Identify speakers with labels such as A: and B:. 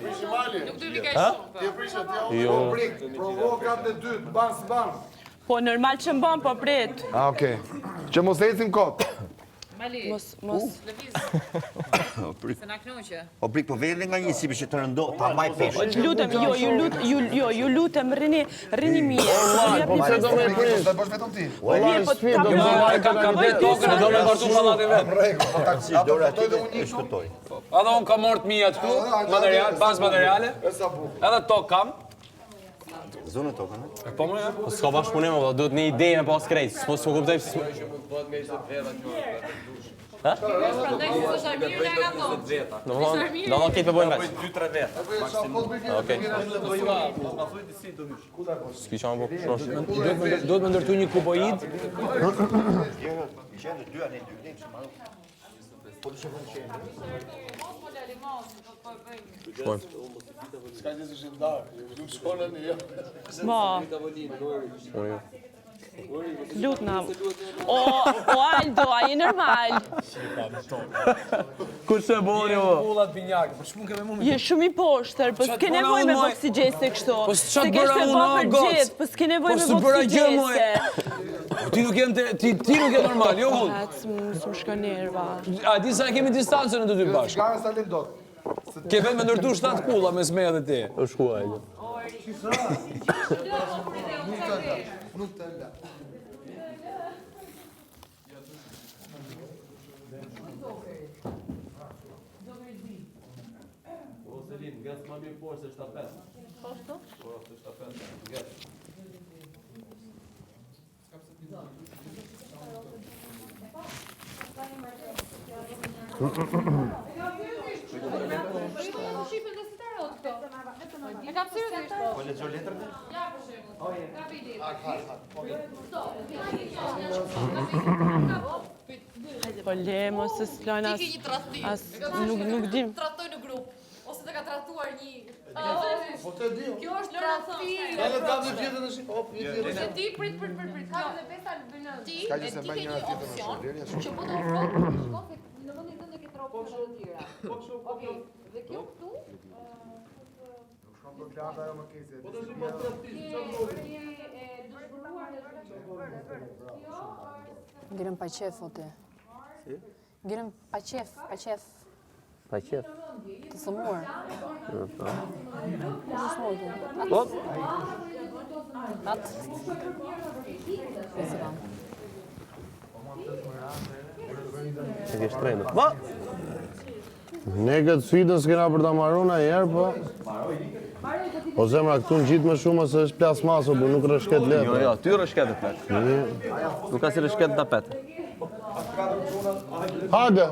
A: Nuk do vi kaq shumë.
B: Ti e prishe, ti jo. Provokat e dytë, ban së ban.
C: Po normal që mbon, po prit.
B: Okej. Që mos ecim kot.
A: Mali.
C: Mos.
A: Lëviz. Se na knoqë.
D: Po prik, po vjen nga një si që të rëndo, ta mbaj peshë.
C: Lutem, ju lutem, rrini mirë.
B: Po pse do me pris? Do bësh vetëm ti.
E: Kam dhe tokën e do me vartu pallatin vet.
B: Rregull, po taksi.
D: Dora aty e shpëtoj.
E: Edhe unë kam marrë të mia këtu, material, bazë materiale. Edhe tokë kam.
D: Zonë tokën.
E: Po më.
F: Po s'ka bashkëpunim, do duhet një ide me pas krejt. Po s'u kuptoj. Ha?
A: Prandaj si është mirë nga ato.
F: Do të ketë bëjmë vetë.
E: 2-3 vjet.
F: Okej. S'ki çam po.
E: Do të më ndërtu një kuboid.
D: Gjendë dy anë dy. Po të shkon
F: Shkojmë.
B: S'ka gjë se shindar. Ju shkonën jo.
C: Ma. Lut na. O Aldo, a je normal?
F: Kush e boni o?
E: Pullat binjak. Po ç'mund kemë më?
C: Je shumë i poshtër, po s'ke nevojë me boksigjese kështu.
E: Po s'ça
C: Se
E: bëra
C: kesh të
E: unë,
C: bërë për
E: goc.
C: gjithë, po s'ke nevojë
E: Po
C: me
E: s'u bëra gjë,
C: boksigjese.
E: Ti nuk je normal, jo unë.
C: S'm shko nerva.
E: A di sa kemi distancën në të dy bashkë?
B: Ka salim dot.
E: Ke vetë me ndërtu 7 pulla mes me dhe ti.
F: Është kuaj.
B: Nuk të nda.
A: E kam seriozisht.
D: Po lexo letrën?
A: Ja, për shembull. Ka vidi.
C: Po le, mos e s'lojnë
A: Ti ke një tradhtim.
C: nuk dim.
A: Tradhtoj në grup. Ose të ka trahtuar një.
B: Po të di.
A: Kjo është tradhtim.
B: Edhe ta dhe vjetën në shi. Hop, një vjetën.
A: Se ti prit. Ka dhe pesta në ti.
B: Ka që
A: E
B: se
A: ti
B: mbaj
A: ke
B: njëra
A: një
B: tjetër në
A: opsion
B: shumë.
A: që po të ofron, shkon se në vendin tënd e ke tropë të tjera. Okej. Dhe kjo këtu
B: Shkon për plata ajo më kese. Po të
A: je e dëshpëruar
G: Ngirëm pa qef, o ti. Si? Ngirëm pa qef.
F: Pa qef.
G: Të sëmur. Të sëmur tu.
F: Hop.
G: Atë. E si kam.
F: E ke shtrejnë. Ba!
H: Ne këtë sfidën s'kena për ta marrë në herë, po... O zemra, këtu në gjitë me shumë se është plasmaso, bu nuk rëshket letë.
F: Jo, ty rëshketet plak. Nuk ka si rëshket tapet.
H: Hajde!